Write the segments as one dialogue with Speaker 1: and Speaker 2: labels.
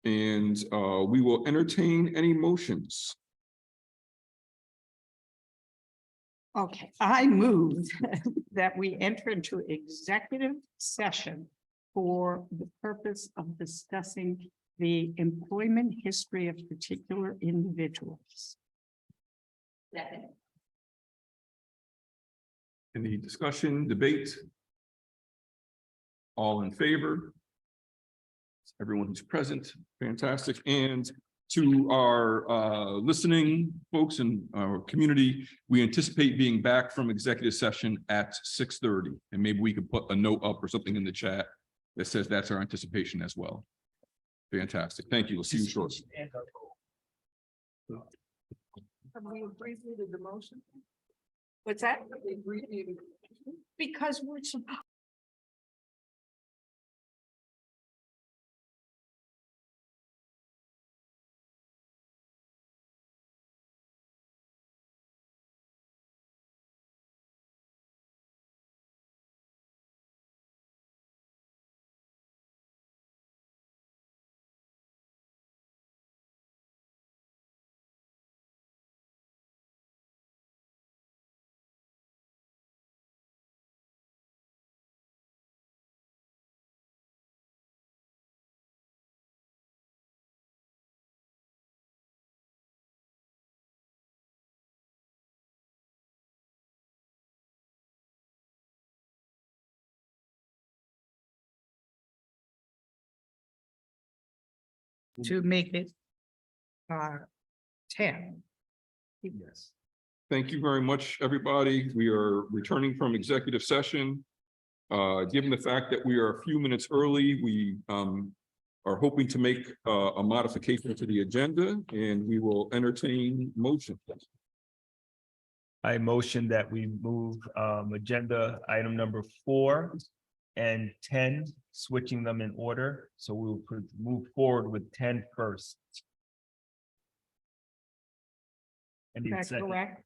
Speaker 1: And we will entertain any motions.
Speaker 2: Okay, I move that we enter into executive session for the purpose of discussing the employment history of particular individuals.
Speaker 3: Second.
Speaker 1: Any discussion, debate? All in favor? Everyone who's present, fantastic. And to our listening folks and our community, we anticipate being back from executive session at 6:30. And maybe we could put a note up or something in the chat that says that's our anticipation as well. Fantastic. Thank you. We'll see you shortly.
Speaker 2: Have we abbreviated the motion? What's that? Because we're supposed. To make it 10.
Speaker 1: Yes. Thank you very much, everybody. We are returning from executive session. Given the fact that we are a few minutes early, we are hoping to make a modification to the agenda, and we will entertain motion.
Speaker 4: I motion that we move agenda item number 4 and 10, switching them in order. So we will move forward with 10 first. And
Speaker 2: Is that correct?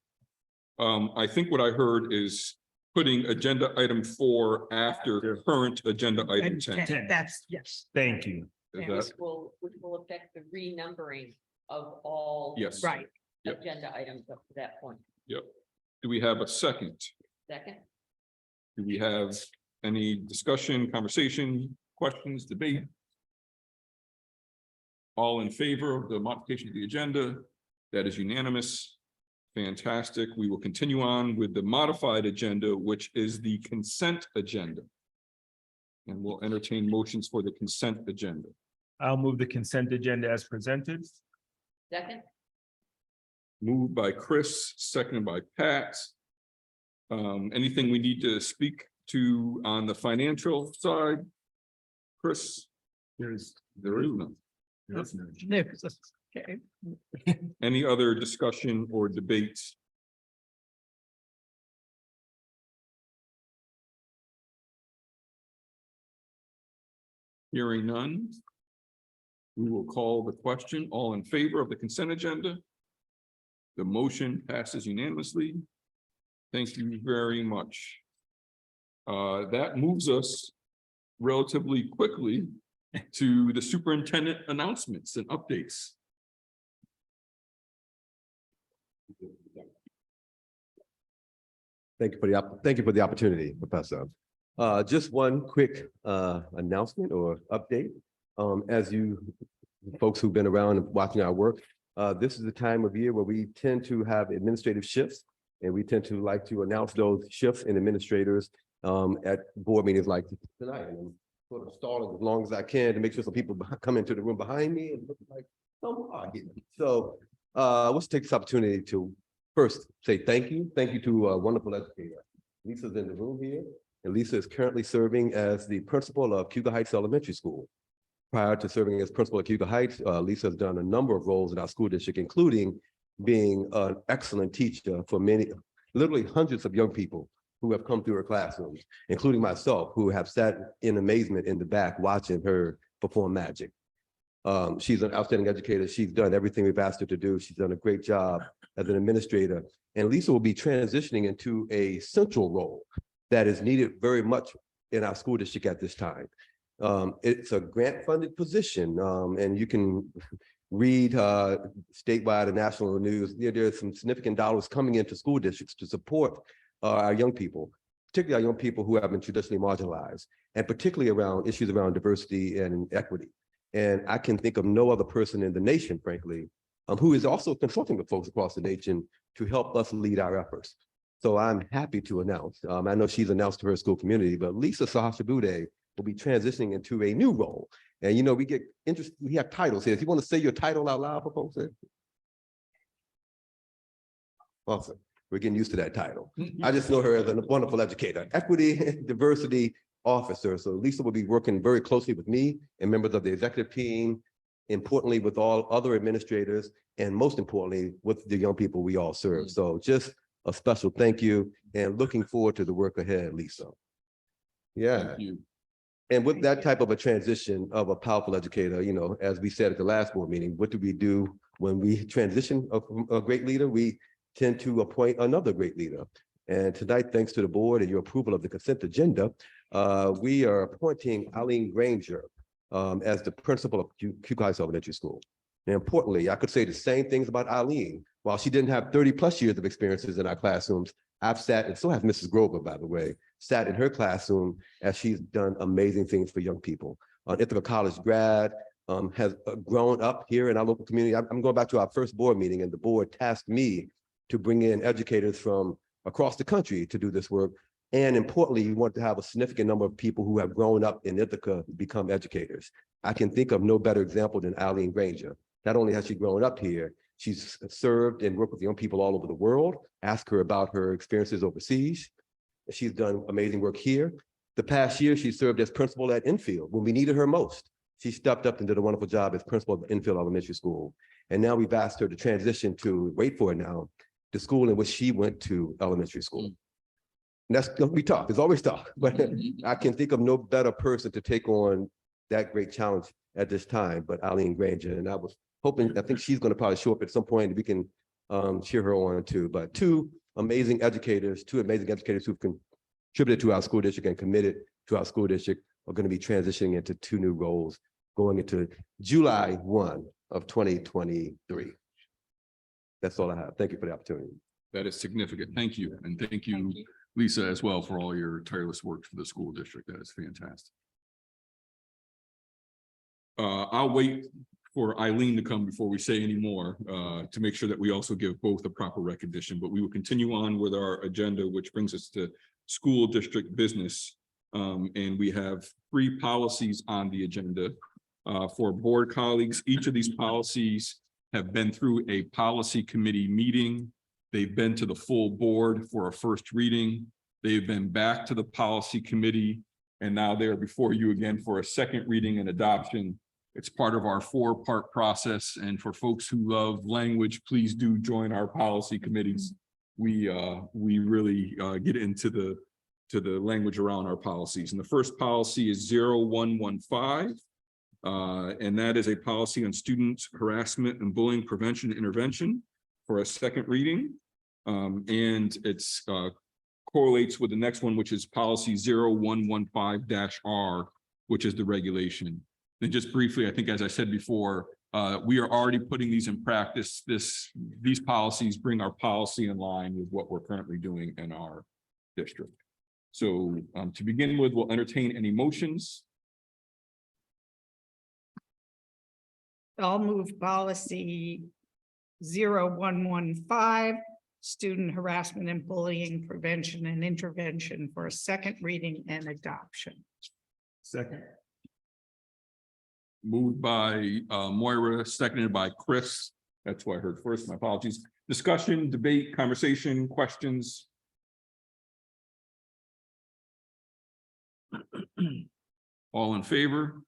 Speaker 1: I think what I heard is putting agenda item 4 after current agenda item 10.
Speaker 2: That's, yes.
Speaker 4: Thank you.
Speaker 1: Is
Speaker 3: And
Speaker 1: that-
Speaker 3: which will affect the renumbering of all.
Speaker 1: Yes.
Speaker 2: Right.
Speaker 1: Yep.
Speaker 3: Agenda items up to that point.
Speaker 1: Yep. Do we have a second?
Speaker 3: Second.
Speaker 1: Do we have any discussion, conversation, questions, debate? All in favor of the modification of the agenda? That is unanimous. Fantastic. We will continue on with the modified agenda, which is the consent agenda. And we'll entertain motions for the consent agenda.
Speaker 4: I'll move the consent agenda as presented.
Speaker 3: Second.
Speaker 1: Moved by Chris, seconded by Pat. Anything we need to speak to on the financial side? Chris? There is none.
Speaker 2: Okay.
Speaker 1: Any other discussion or debates? Hearing none. We will call the question. All in favor of the consent agenda? The motion passes unanimously. Thank you very much. That moves us relatively quickly to the superintendent announcements and updates.
Speaker 5: Thank you for the opportunity, Professor. Just one quick announcement or update. As you folks who've been around and watching our work, this is the time of year where we tend to have administrative shifts, and we tend to like to announce those shifts in administrators at board meetings like tonight. And I'm sort of stalling as long as I can to make sure some people come into the room behind me and look like some are here. So let's take this opportunity to first say thank you. Thank you to a wonderful educator. Lisa's in the room here, and Lisa is currently serving as the principal of Cuba Heights Elementary School. Prior to serving as principal at Cuba Heights, Lisa has done a number of roles in our school district, including being an excellent teacher for many, literally hundreds of young people who have come through her classrooms, including myself, who have sat in amazement in the back watching her perform magic. She's an outstanding educator. She's done everything we've asked her to do. She's done a great job as an administrator. And Lisa will be transitioning into a central role that is needed very much in our school district at this time. It's a grant-funded position, and you can read statewide and national news. There's some significant dollars coming into school districts to support our young people, particularly our young people who have been traditionally marginalized, and particularly around issues around diversity and equity. And I can think of no other person in the nation, frankly, who is also consulting with folks across the nation to help us lead our efforts. So I'm happy to announce, I know she's announced to her school community, but Lisa Sahashabude will be transitioning into a new role. And, you know, we get interested, we have titles here. If you want to say your title out loud for folks. Awesome. We're getting used to that title. I just know her as a wonderful educator, equity and diversity officer. So Lisa will be working very closely with me and members of the executive team, importantly with all other administrators, and most importantly, with the young people we all serve. So just a special thank you and looking forward to the work ahead, Lisa. Yeah.
Speaker 1: Thank you.
Speaker 5: And with that type of a transition of a powerful educator, you know, as we said at the last board meeting, what do we do when we transition a great leader? We tend to appoint another great leader. And tonight, thanks to the board and your approval of the consent agenda, we are appointing Eileen Granger as the principal of Cuba Heights Elementary School. And importantly, I could say the same things about Eileen. While she didn't have 30+ years of experiences in our classrooms, I've sat, and so has Mrs. Grover, by the way, sat in her classroom as she's done amazing things for young people. An Ithaca College grad, has grown up here in our local community. I'm going back to our first board meeting, and the board tasked me to bring in educators from across the country to do this work. And importantly, you want to have a significant number of people who have grown up in Ithaca become educators. I can think of no better example than Eileen Granger. Not only has she grown up here, she's served and worked with young people all over the world. Ask her about her experiences overseas. She's done amazing work here. The past year, she served as principal at Enfield when we needed her most. She stepped up and did a wonderful job as principal of Enfield Elementary School. And now we've asked her to transition to, wait for it now, the school in which she went to elementary school. And that's gonna be tough, it's always tough, but I can think of no better person to take on that great challenge at this time, but Eileen Granger. And I was hoping, I think she's gonna probably show up at some point and we can cheer her on too. But two amazing educators who've contributed to our school district and committed to our school district are gonna be transitioning into two new roles going into July 1 of 2023. That's all I have. Thank you for the opportunity.
Speaker 1: That is significant. Thank you. And thank you, Lisa, as well, for all your tireless work for the school district. That is fantastic. I'll wait for Eileen to come before we say any more, to make sure that we also give both a proper recognition, but we will continue on with our agenda, which brings us to school district business. And we have 3 policies on the agenda for board colleagues. Each of these policies have been through a policy committee meeting. They've been to the full board for a first reading. They've been back to the policy committee, and now they're before you again for a second reading and adoption. It's part of our 4-part process. And for folks who love language, please do join our policy committees. We really get into the language around our policies. And the first policy is 0115. And that is a policy on student harassment and bullying prevention and intervention for a second reading. And it's correlates with the next one, which is policy 0115-R, which is the regulation. And just briefly, I think, as I said before, we are already putting these in practice. These policies bring our policy in line with what we're currently doing in our district. So to begin with, we'll entertain any motions.
Speaker 2: I'll move policy 0115, student harassment and bullying prevention and intervention for a second reading and adoption.
Speaker 4: Second.
Speaker 1: Moved by Moira, seconded by Chris. That's what I heard first. My apologies. Discussion, debate, conversation, questions. All in favor?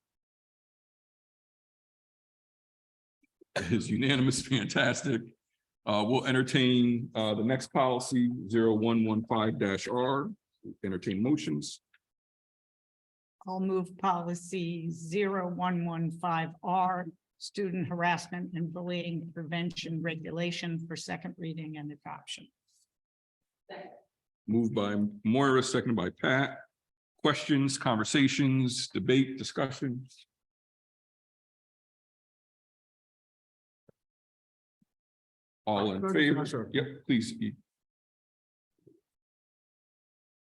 Speaker 1: It is unanimous. Fantastic. We'll entertain the next policy 0115-R. Entertain motions.
Speaker 2: I'll move policy 0115R, student harassment and bullying prevention regulation for second reading and adoption.
Speaker 1: Moved by Moira, seconded by Pat. questions, conversations, debate, discussion? All in favor?
Speaker 6: Sure.
Speaker 1: Yep, please.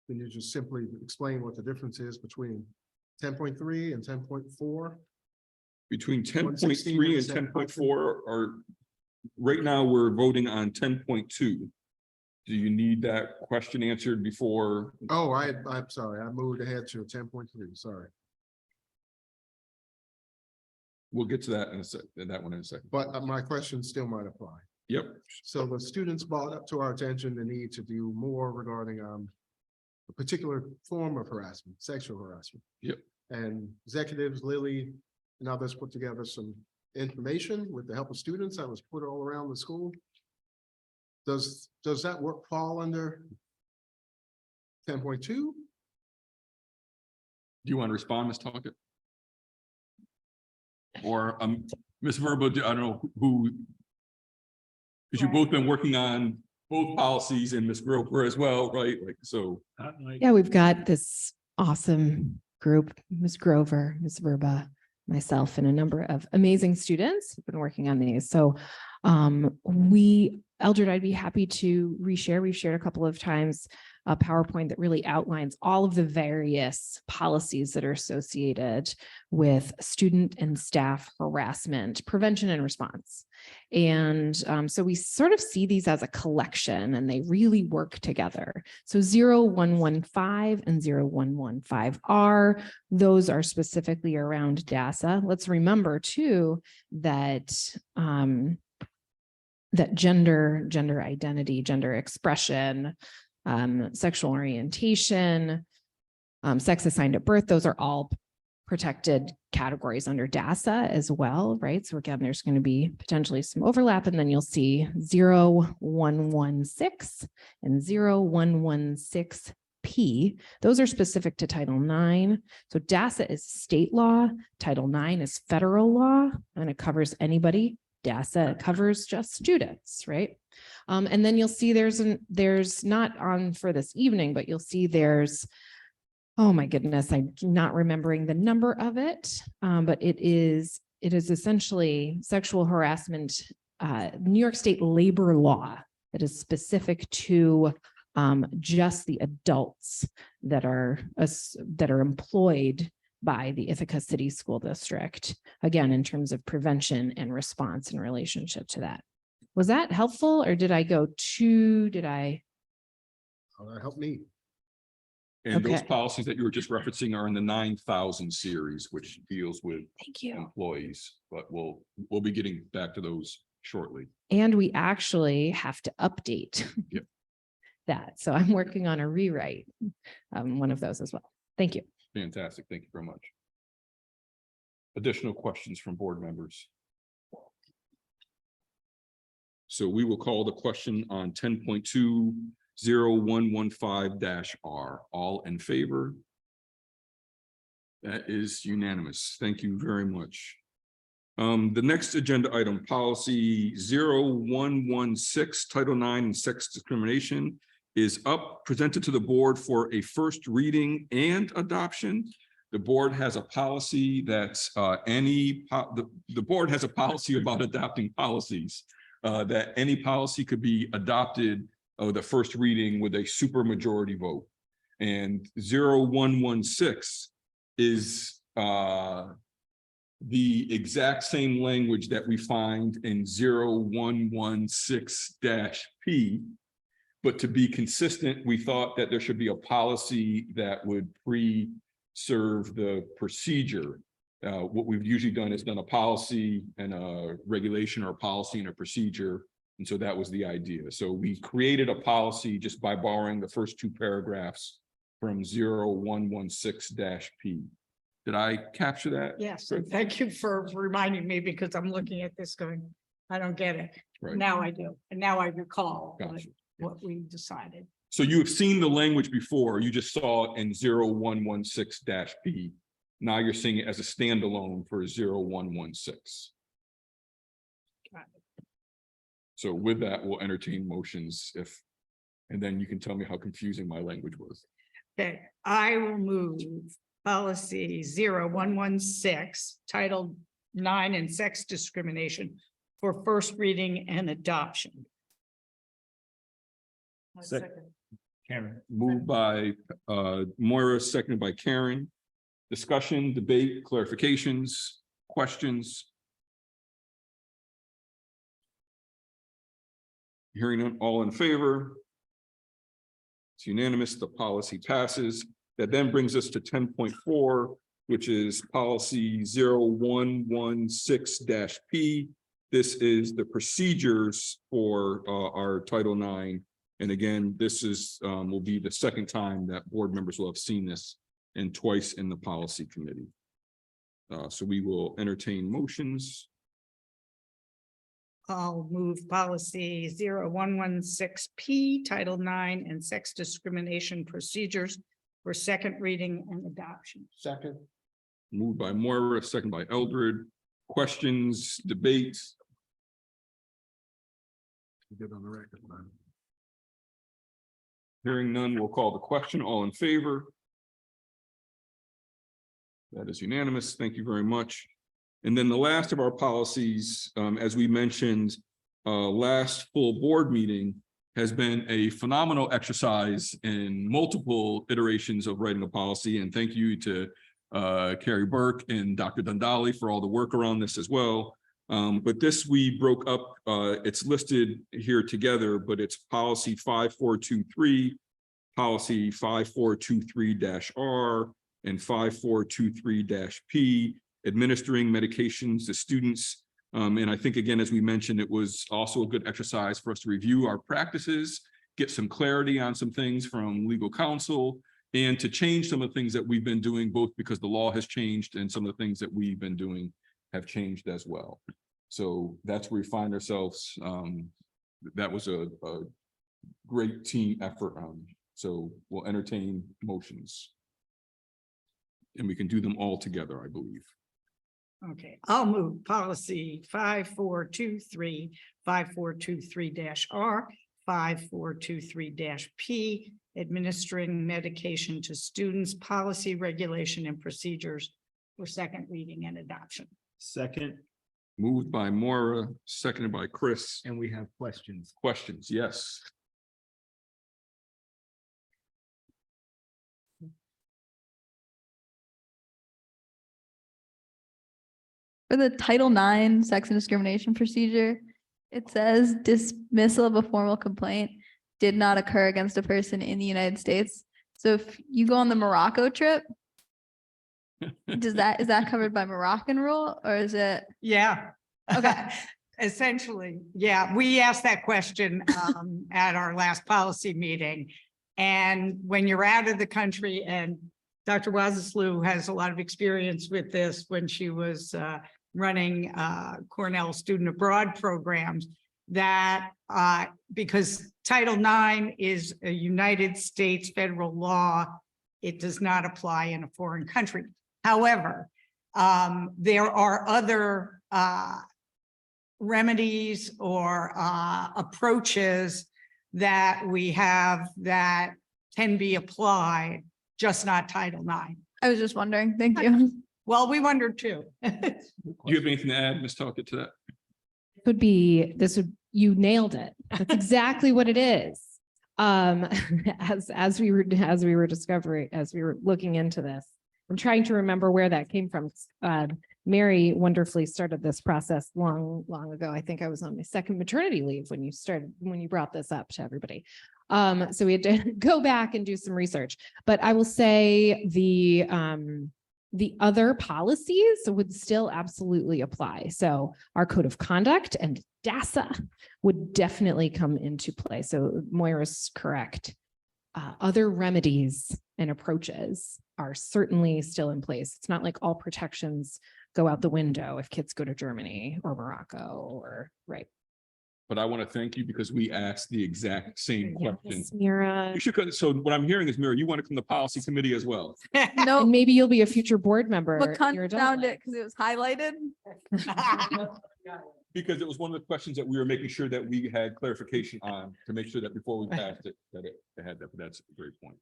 Speaker 6: Can you just simply explain what the difference is between 10.3 and 10.4?
Speaker 1: Between
Speaker 6: 116
Speaker 1: 10.3
Speaker 6: and
Speaker 1: and 10.4 are, right now, we're voting on 10.2. Do you need that question answered before?
Speaker 6: Oh, I'm sorry, I moved ahead to 10.3, sorry.
Speaker 1: We'll get to that in a sec, that one in a second.
Speaker 6: But my question still might apply.
Speaker 1: Yep,
Speaker 6: So the students brought up to our attention the need to do more regarding a particular form of harassment, sexual harassment.
Speaker 1: Yep.
Speaker 6: And executives, Lily, and others put together some information with the help of students that was put all around the school. Does that work fall under 10.2?
Speaker 1: do you want to respond, Ms. Talkett? Or Ms. Verba, I don't know who, because you've both been working on both policies and Ms. Grover as well, right? Like, so.
Speaker 7: Yeah, we've got this awesome group, Ms. Grover, Ms. Verba, myself, and a number of amazing students who've been working on these. So Eldred, I'd be happy to reshare. We've shared a couple of times a PowerPoint that really outlines all of the various policies that are associated with student and staff harassment, prevention and response. And so we sort of see these as a collection and they really work together. So 0115 and 0115R, those are specifically around DASA. Let's remember too that that gender identity, gender expression, sexual orientation, sex assigned at birth, those are all protected categories under DASA as well, right? So again, there's going to be potentially some overlap, and then you'll see 0116 and 0116P. Those are specific to Title IX. So DASA is state law, Title IX is federal law, and it covers anybody. DASA covers just students, right? And then you'll see there's not on for this evening, but you'll see there's, oh my goodness, I'm not remembering the number of it, but it is essentially sexual harassment, New York State labor law that is specific to just the adults that are employed by the Ithaca City School District, again, in terms of prevention and response in relationship to that. Was that helpful, or did I go too,
Speaker 6: That helped me.
Speaker 1: And those
Speaker 7: Okay.
Speaker 1: policies that you were just referencing are in the 9,000 series, which deals with
Speaker 7: Thank you.
Speaker 1: employees, but we'll be getting back to those shortly.
Speaker 7: And we actually have to update
Speaker 1: Yep.
Speaker 7: that. So I'm working on a rewrite, one of those as well. Thank you.
Speaker 1: Fantastic. Thank you very much. Additional questions from board members? So we will call the question on 10.20115-R. All in favor? That is unanimous. Thank you very much. The next agenda item, policy 0116, Title IX and sex discrimination, is up, presented to the board for a first reading and adoption. The board has a policy that's the board has a policy about adopting policies, that any policy could be adopted of the first reading with a super majority vote. And 0116 is the exact same language that we find in 0116-P. But to be consistent, we thought that there should be a policy that would serve the procedure. What we've usually done is done a policy and a regulation, or a policy and a procedure. And so that was the idea. So we created a policy just by borrowing the first two paragraphs from 0116-P. Did I capture that?
Speaker 2: Yes, and thank you for reminding me, because I'm looking at this going, I don't get it.
Speaker 1: Right.
Speaker 2: Now I do, and now I recall
Speaker 1: Gotcha.
Speaker 2: what we decided.
Speaker 1: So you have seen the language before, you just saw it in 0116-P. Now you're seeing it as a standalone for 0116.
Speaker 2: Got
Speaker 1: So with that, we'll entertain motions and then you can tell me how confusing my language was.
Speaker 2: Okay, I will move policy 0116, titled 9 and sex discrimination for first reading and adoption.
Speaker 4: Karen.
Speaker 1: Moved by Moira, seconded by Karen. Discussion, debate, clarifications, questions. Hearing none, all in favor? It's unanimous, the policy passes. That then brings us to 10.4, which is policy 0116-P. This is the procedures for our Title IX. And again, this is will be the second time that board members will have seen this, and twice in the policy committee. So we will entertain motions.
Speaker 2: I'll move policy 0116P, Title IX and sex discrimination procedures for second reading and adoption.
Speaker 6: Second.
Speaker 1: Moved by Moira, second by Eldred. Questions, debates?
Speaker 6: Get on the record, man.
Speaker 1: Hearing none, we'll call the question. All in favor? That is unanimous. Thank you very much. And then the last of our policies, as we mentioned, last full board meeting, has been a phenomenal exercise in multiple iterations of writing a policy. And thank you to Carrie Burke and Dr. Dundali for all the work around this as well. But this we broke up, it's listed here together, but it's policy 5423, policy 5423-R, and 5423-P, administering medications to students. And I think, again, as we mentioned, it was also a good exercise for us to review our practices, get some clarity on some things from legal counsel, and to change some of the things that we've been doing, both because the law has changed and some of the things that we've been doing have changed as well. So that's where we find ourselves. That was a great team effort. So we'll entertain motions. And we can do them all together, I believe.
Speaker 2: Okay, I'll move policy 5423, 5423-R, 5423-P, administering medication to students, policy, regulation, and procedures for second reading and adoption.
Speaker 4: Second,
Speaker 1: Moved by Moira, seconded by Chris.
Speaker 4: and we have questions.
Speaker 1: Questions? Yes.
Speaker 8: For the Title IX sex and discrimination procedure, it says dismissal of a formal complaint did not occur against a person in the United States. So if you go on the Morocco trip, is that covered by Moroccan rule or is it?
Speaker 2: Yeah.
Speaker 8: Okay.
Speaker 2: Essentially, yeah, we asked that question at our last policy meeting. And when you're out of the country, and Dr. Wazaslu has a lot of experience with this when she was running Cornell student abroad programs, that because Title IX is a United States federal law, it does not apply in a foreign country. However, there are other remedies or approaches that we have that can be applied, just not Title IX.
Speaker 8: I was just wondering. Thank you.
Speaker 2: Well, we wondered too.
Speaker 1: Do you have anything to add, Ms. Talkett, to that?
Speaker 7: You nailed it. That's exactly what it is. As we were looking into this, I'm trying to remember where that came from. Mary wonderfully started this process long ago. I think I was on my second maternity leave when you brought this up to everybody. So we had to go back and do some research, but I will say the other policies would still absolutely apply. So our code of conduct and DASA would definitely come into play. So Moira's correct. Other remedies and approaches are certainly still in place. It's not like all protections go out the window if kids go to Germany or Morocco or right.
Speaker 1: But I want to thank you because we asked the exact same question.
Speaker 7: Yes, Mira.
Speaker 1: You should. So what I'm hearing is, Mira, you want to come to policy committee as well.
Speaker 8: No,
Speaker 7: And maybe you'll be a future board member. in your
Speaker 8: McCunt
Speaker 7: adult
Speaker 8: found
Speaker 7: life.
Speaker 8: it because it was highlighted.
Speaker 1: Because it was one of the questions that we were making sure that we had clarification on to make sure that before we passed it, that it had that. But that's a great point.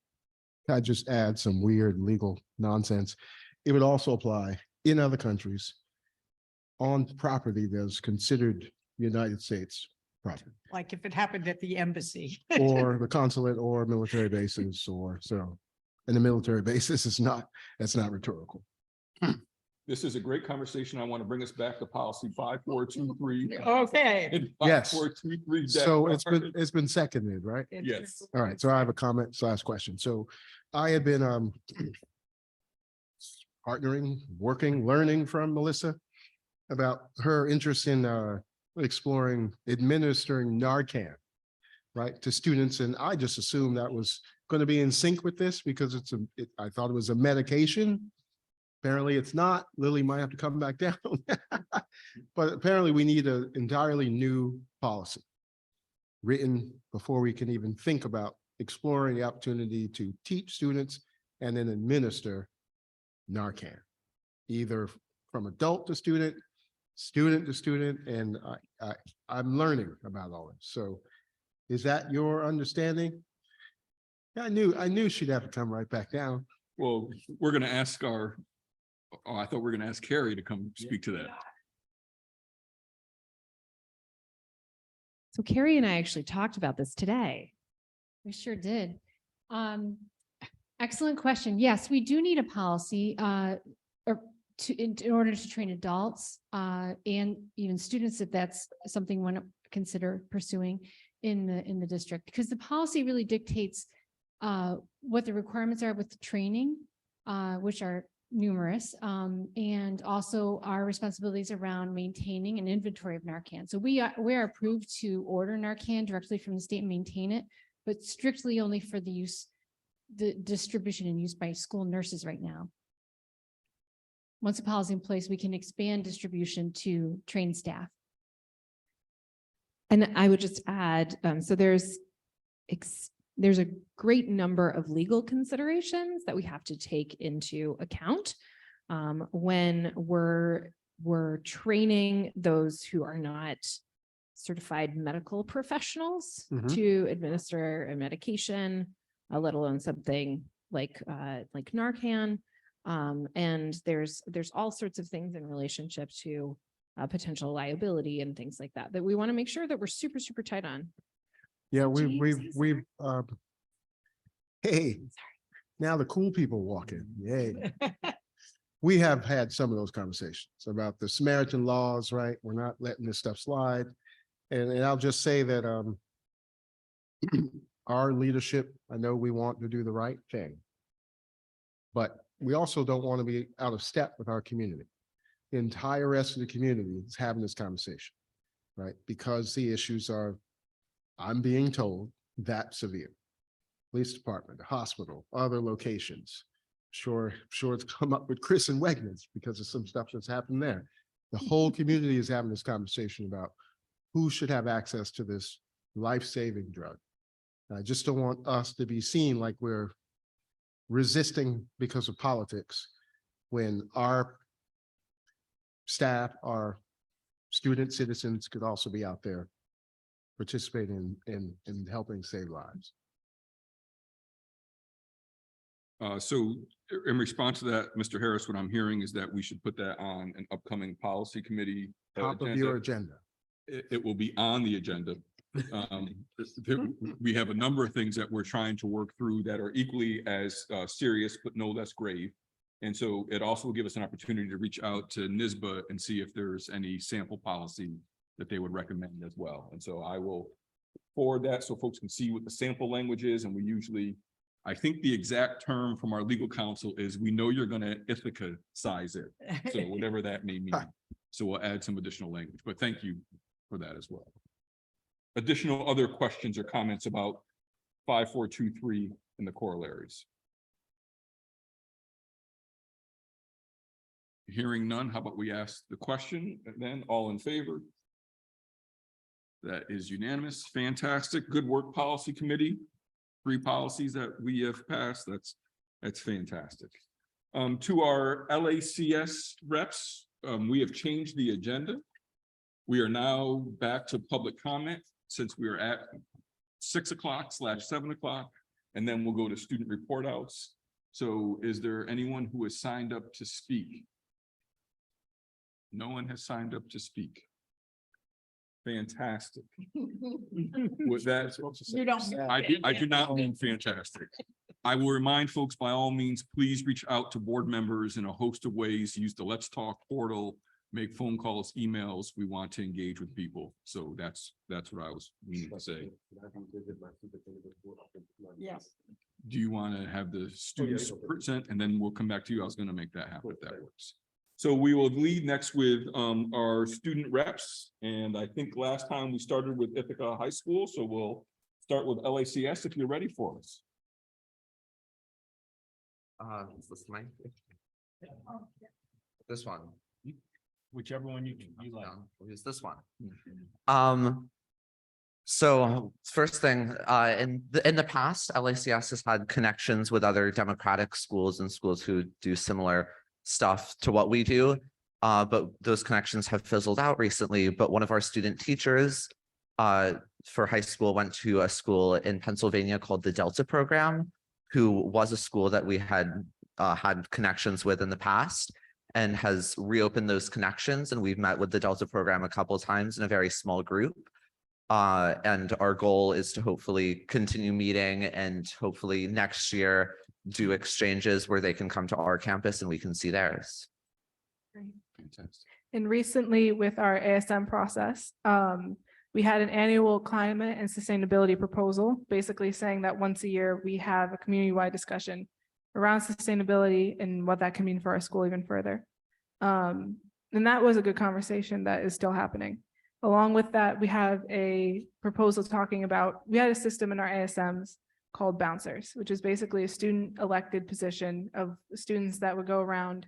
Speaker 6: I just add some weird legal nonsense. It would also apply in other countries on property that's considered United States property,
Speaker 2: Like if it happened at the embassy.
Speaker 6: or the consulate or military bases or so. And the military basis is not, that's not rhetorical.
Speaker 1: This is a great conversation. I want to bring us back to policy 5423.
Speaker 2: Okay.
Speaker 1: and
Speaker 6: Yes.
Speaker 1: 5423.
Speaker 6: So it's been seconded, right?
Speaker 1: Yes.
Speaker 6: All right, so I have a comment / question. So I had been partnering, working, learning from Melissa about her interest in exploring administering Narcan, right, to students. And I just assumed that was going to be in sync with this because I thought it was a medication. Apparently it's not. Lily might have to come back down. But apparently we need an entirely new policy written before we can even think about exploring the opportunity to teach students and then administer Narcan, either from adult to student, student to student, and I'm learning about all this. So is that your understanding? I knew she'd have to come right back down.
Speaker 1: Well, we're going to ask I thought we were going to ask Carrie to come speak to that.
Speaker 7: So Carrie and I actually talked about this today.
Speaker 9: We sure did. Excellent question. Yes, we do need a policy in order to train adults and even students, if that's something we want to consider pursuing in the district, because the policy really dictates what the requirements are with the training, which are numerous, and also our responsibilities around maintaining an inventory of Narcan. So we are approved to order Narcan directly from the state and maintain it, but strictly only for the distribution and use by school nurses right now. Once the policy in place, we can expand distribution to trained staff.
Speaker 7: And I would just add, so there's a great number of legal considerations that we have to take into account when we're training those who are not certified medical professionals to administer a medication, let alone something like Narcan. And there's all sorts of things in relationship to potential liability and things like that we want to make sure that we're super, super tight on.
Speaker 6: Yeah, we've hey, now the cool people walk in. Yay. We have had some of those conversations about the Samaritan laws, right? We're not letting this stuff slide. And I'll just say that our leadership, I know we want to do the right thing, but we also don't want to be out of step with our community. The entire rest of the community is having this conversation, right? Because the issues are, I'm being told, that severe. Police department, hospital, other locations. Sure it's come up with Chris and Wegmans because of some stuff that's happened there. The whole community is having this conversation about who should have access to this life-saving drug. I just don't want us to be seen like we're resisting because of politics when our staff, our student citizens could also be out there participating in helping save lives.
Speaker 1: So in response to that, Mr. Harris, what I'm hearing is that we should put that on an upcoming policy committee.
Speaker 6: Top of your agenda.
Speaker 1: It will be on the agenda. We have a number of things that we're trying to work through that are equally as serious, but no less grave. And so it also will give us an opportunity to reach out to NYSBA and see if there's any sample policy that they would recommend as well. And so I will forward that so folks can see what the sample language is. And we usually, I think the exact term from our legal counsel is, we know you're going to Ithaca size it. So whatever that may mean. So we'll add some additional language, but thank you for that as well. Additional other questions or comments about 5423 and the corollaries? Hearing none, how about we ask the question and then all in favor? That is unanimous. Fantastic. Good work, policy committee. 3 policies that we have passed. That's fantastic. To our LACS reps, we have changed the agenda. We are now back to public comment since we are at 6 o'clock / 7 o'clock. and then we'll go to student report outs. So is there anyone who has signed up to speak? No one has signed up to speak. Fantastic. With that,
Speaker 2: You don't.
Speaker 1: I do not mean fantastic. I will remind folks, by all means, please reach out to board members in a host of ways. Use the Let's Talk portal, make phone calls, emails. We want to engage with people. So that's what I was meaning to say.
Speaker 2: Yes.
Speaker 1: Do you want to have the students present, and then we'll come back to you? I was going to make that happen if that works. So we will lead next with our student reps. And I think last time we started with Ithaca High School. So we'll start with LACS if you're ready for us.
Speaker 10: Is this mine? This one.
Speaker 4: Whichever one you like.
Speaker 10: No, we'll use this one. So first thing, in the past, LACS has had connections with other democratic schools and schools who do similar stuff to what we do. But those connections have fizzled out recently. But one of our student teachers for high school went to a school in Pennsylvania called the Delta Program, who was a school that we had had connections with in the past, and has reopened those connections. And we've met with the Delta Program a couple of times in a very small group. And our goal is to hopefully continue meeting and hopefully next year do exchanges where they can come to our campus and we can see theirs.
Speaker 1: Fantastic.
Speaker 11: And recently with our ASM process, we had an annual climate and sustainability proposal, basically saying that once a year we have a community-wide discussion around sustainability and what that can mean for our school even further. And that was a good conversation that is still happening. Along with that, we have a proposal talking about, we had a system in our ASMs called bouncers, which is basically a student elected position of students that would go around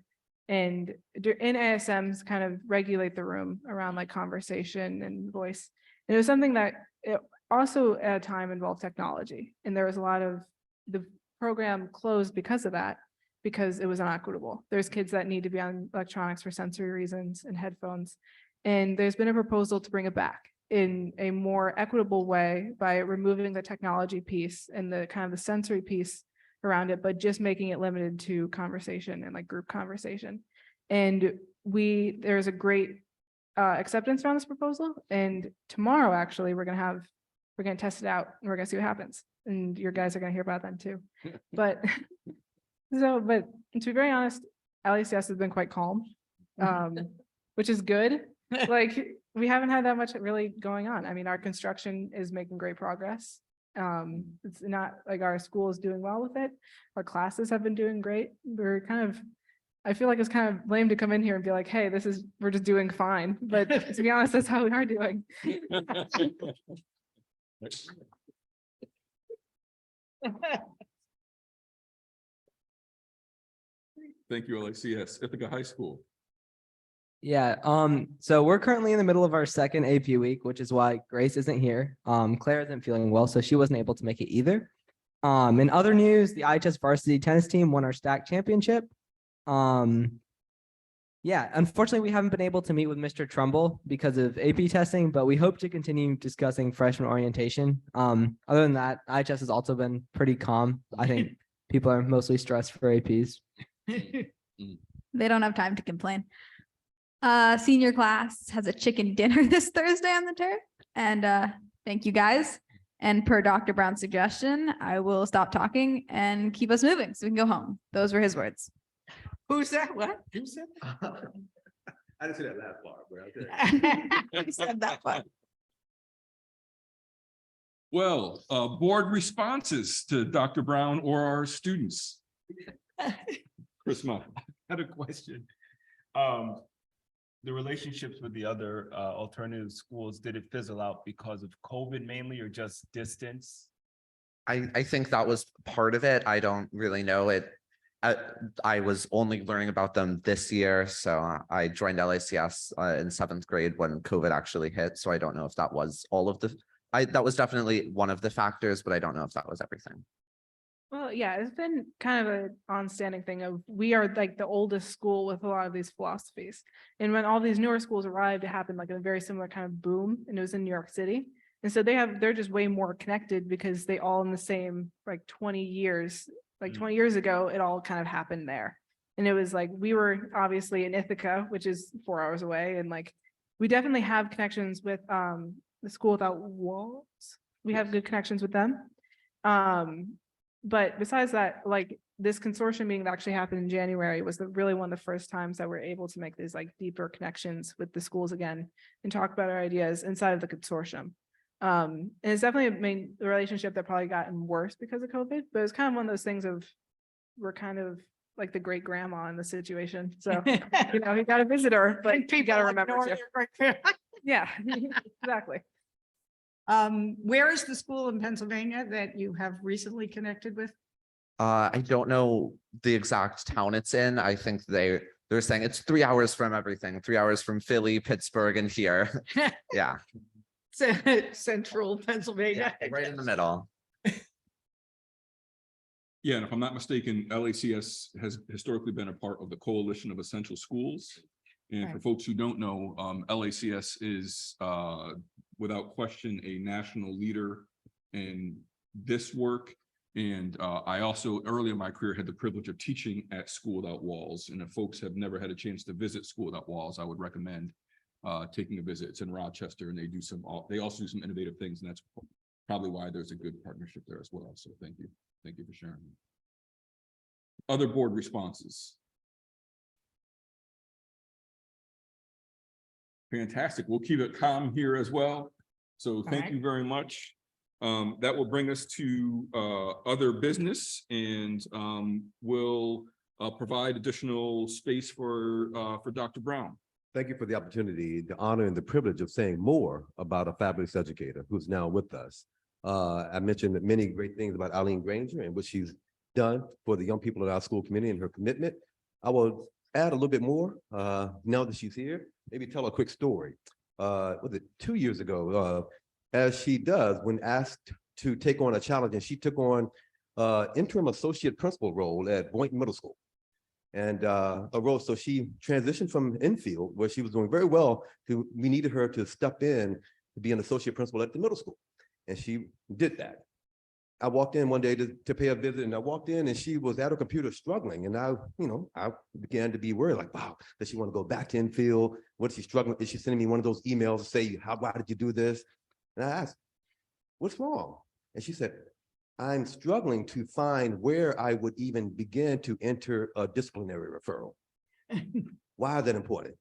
Speaker 11: and in ASMs kind of regulate the room around like conversation and voice. And it was something that it also at a time involved technology. And there was a lot of, the program closed because of that, because it was unequitable. There's kids that need to be on electronics for sensory reasons and headphones. And there's been a proposal to bring it back in a more equitable way by removing the technology piece and the kind of the sensory piece around it, but just making it limited to conversation and like group conversation. And there's a great acceptance around this proposal. And tomorrow, actually, we're gonna test it out and we're gonna see what happens. And your guys are gonna hear about that too. But but to be very honest, LACS has been quite calm, which is good. Like we haven't had that much really going on. I mean, our construction is making great progress. It's not like our school is doing well with it. Our classes have been doing great. I feel like it's kind of lame to come in here and be like, hey, we're just doing fine. But to be honest, that's how we are doing.
Speaker 1: Thank you, LACS. Ithaca High School.
Speaker 12: Yeah, so we're currently in the middle of our second AP week, which is why Grace isn't here. Claire isn't feeling well, so she wasn't able to make it either. In other news, the IHS varsity tennis team won our stack championship. Yeah, unfortunately, we haven't been able to meet with Mr. Trumbull because of AP testing, but we hope to continue discussing freshman orientation. Other than that, IHS has also been pretty calm. I think people are mostly stressed for APs.
Speaker 8: They don't have time to complain. Senior class has a chicken dinner this Thursday on the turf. And thank you guys. And per Dr. Brown's suggestion, I will stop talking and keep us moving so we can go home. Those were his words.
Speaker 2: Who said what?
Speaker 5: Who said? I didn't say that last part, but
Speaker 2: Who said that part?
Speaker 1: Well, board responses to Dr. Brown or our students. Chris Muff.
Speaker 4: I had a question. The relationships with the other alternative schools, did it fizzle out because of COVID mainly or just distance?
Speaker 10: I think that was part of it. I don't really know it. I was only learning about them this year. So I joined LACS in 7th grade when COVID actually hit. So I don't know if that was all of that was definitely one of the factors, but I don't know if that was everything.
Speaker 11: Well, yeah, it's been kind of an on-standing thing of we are like the oldest school with a lot of these philosophies. And when all these newer schools arrived, it happened like a very similar kind of boom, and it was in New York City. And so they're just way more connected because they all in the same, like 20 years, like 20 years ago, it all kind of happened there. And it was like, we were obviously in Ithaca, which is 4 hours away. And like, we definitely have connections with the School Without Walls. We have good connections with them. But besides that, like this consortium meeting that actually happened in January was really one of the first times that we're able to make these like deeper connections with the schools again and talk about our ideas inside of the consortium. And it's definitely made the relationship that probably gotten worse because of COVID, but it's kind of one of those things of we're kind of like the great grandma in the situation. So, you know, you got a visitor, but you got to remember to. Yeah, exactly.
Speaker 2: Where is the school in Pennsylvania that you have recently connected with?
Speaker 10: I don't know the exact town it's in. I think they're saying it's 3 hours from everything, 3 hours from Philly, Pittsburgh, and here. Yeah,
Speaker 2: Central Pennsylvania.
Speaker 10: right in the middle.
Speaker 1: Yeah, and if I'm not mistaken, LACS has historically been a part of the Coalition of Essential Schools. And for
Speaker 2: Right.
Speaker 1: folks who don't know, LACS is without question a national leader in this work. And I also early in my career had the privilege of teaching at School Without Walls. And if folks have never had a chance to visit School Without Walls, I would recommend taking a visit. It's in Rochester, and they also do some innovative things, and that's probably why there's a good partnership there as well. So thank you for sharing. Other board responses. Fantastic. We'll keep it calm here as well. So thank
Speaker 2: right.
Speaker 1: you very much. That will bring us to other business, and we'll provide additional space for Dr. Brown.
Speaker 5: Thank you for the opportunity, the honor and the privilege of saying more about a fabulous educator who's now with us. I mentioned many great things about Eileen Granger and what she's done for the young people in our school community and her commitment. I will add a little bit more now that she's here, maybe tell a quick story. Was it 2 years ago, as she does when asked to take on a challenge, and she took on interim associate principal role at Boynton Middle School. And a role, so she transitioned from infield, where she was doing very well, to we needed her to step in to be an associate principal at the middle school. And she did that. I walked in one day to pay a visit, and I walked in and she was at her computer struggling. And I began to be worried, like, wow, does she want to go back to infield? What is she struggling? Is she sending me one of those emails to say, why did you do this? And I asked, what's wrong? And she said, I'm struggling to find where I would even begin to enter a disciplinary referral. Why is that important?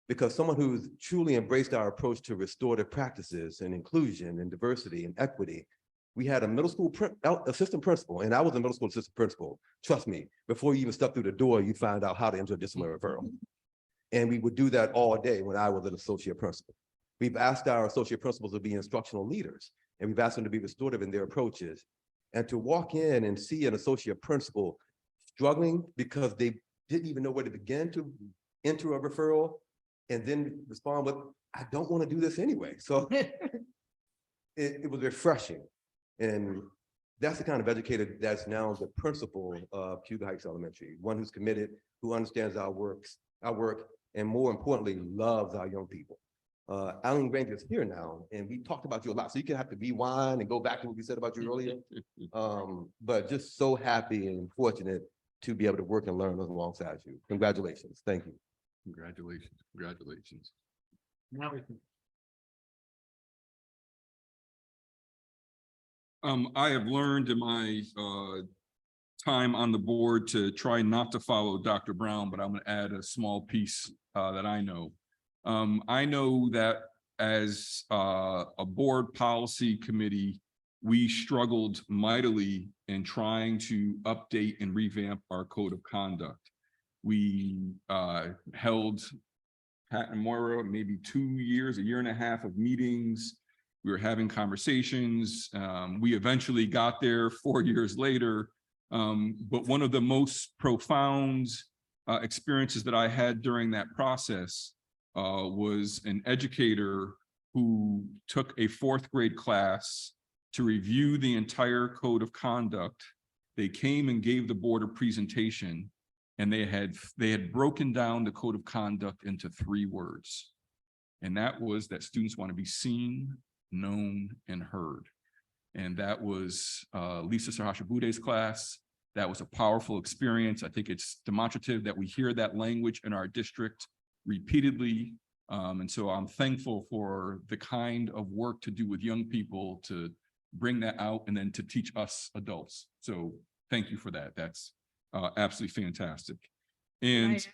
Speaker 5: Because someone who's truly embraced our approach to restorative practices and inclusion and diversity and equity, we had a middle school assistant principal, and I was a middle school assistant principal. Trust me, before you even step through the door, you find out how to enter a disciplinary referral. And we would do that all day when I was an associate principal. We've asked our associate principals to be instructional leaders, and we've asked them to be restorative in their approaches. And to walk in and see an associate principal struggling because they didn't even know where to begin to enter a referral, and then respond with, I don't want to do this anyway. So it was refreshing. And that's the kind of educator that's now the principal of Cuba Heights Elementary, one who's committed, who understands our work, and more importantly, loves our young people. Eileen Granger is here now, and we talked about you a lot, so you can have to rewind and go back to what we said about you earlier. But just so happy and fortunate to be able to work and learn alongside you. Congratulations. Thank you.
Speaker 1: Congratulations. Congratulations.
Speaker 6: Now we can.
Speaker 1: I have learned in my time on the board to try not to follow Dr. Brown, but I'm going to add a small piece that I know. I know that as a board policy committee, we struggled mightily in trying to update and revamp our code of conduct. We held Pat and Moira maybe 2 years, a year and a half of meetings. We were having conversations. We eventually got there 4 years later. But one of the most profound experiences that I had during that process was an educator who took a 4th grade class to review the entire code of conduct. They came and gave the board a presentation, and they had broken down the code of conduct into 3 words. And that was that students want to be seen, known, and heard. And that was Lisa Sahashabude's class. That was a powerful experience. I think it's demonstrative that we hear that language in our district repeatedly. And so I'm thankful for the kind of work to do with young people to bring that out and then to teach us adults. So thank you for that. That's absolutely fantastic. And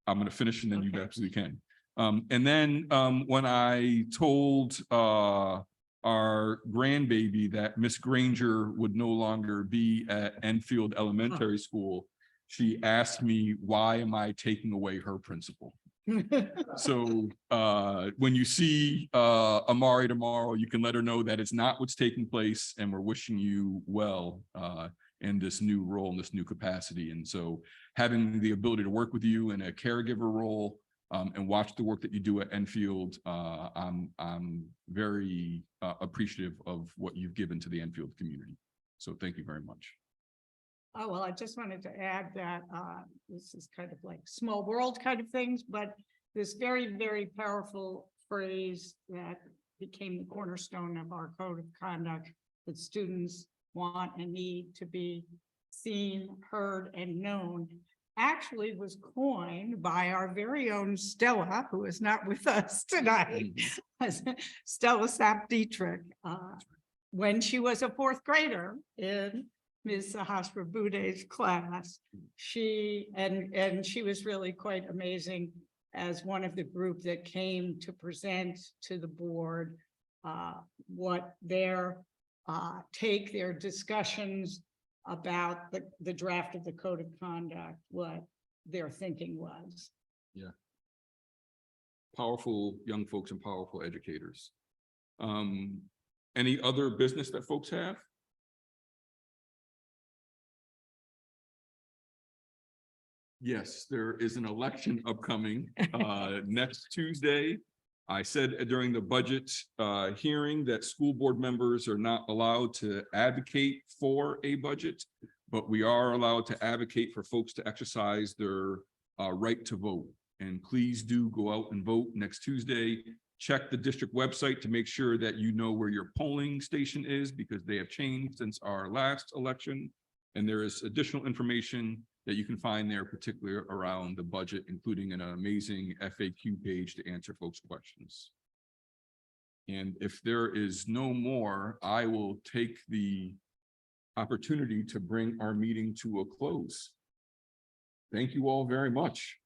Speaker 1: I'm going to finish and then you absolutely can. And then when I told our grandbaby that Miss Granger would no longer be at Enfield Elementary School, she asked me, why am I taking away her principal? So when you see Amari tomorrow, you can let her know that it's not what's taking place, and we're wishing you well in this new role, in this new capacity. And so having the ability to work with you in a caregiver role and watch the work that you do at Enfield, I'm very appreciative of what you've given to the Enfield community. So thank you very much.
Speaker 2: Oh, well, I just wanted to add that this is kind of like small world kind of things, but this very, very powerful phrase that became the cornerstone of our code of conduct, that students want and need to be seen, heard, and known, actually was coined by our very own Stella, who is not with us tonight, Stella Sapp-Dietrich, when she was a fourth grader in Ms. Sahasrabude's class. She was really quite amazing as one of the group that came to present to the board what their their discussions about the draft of the code of conduct, what their thinking was.
Speaker 1: Yeah. Powerful young folks and powerful educators. Any other business that folks have? Yes, there is an election upcoming next Tuesday. I said during the budget hearing that school board members are not allowed to advocate for a budget, but we are allowed to advocate for folks to exercise their right to vote. And please do go out and vote next Tuesday. Check the district website to make sure that you know where your polling station is, because they have changed since our last election. And there is additional information that you can find there, particularly around the budget, including an amazing FAQ page to answer folks' questions. And if there is no more, I will take the opportunity to bring our meeting to a close. Thank you all very much.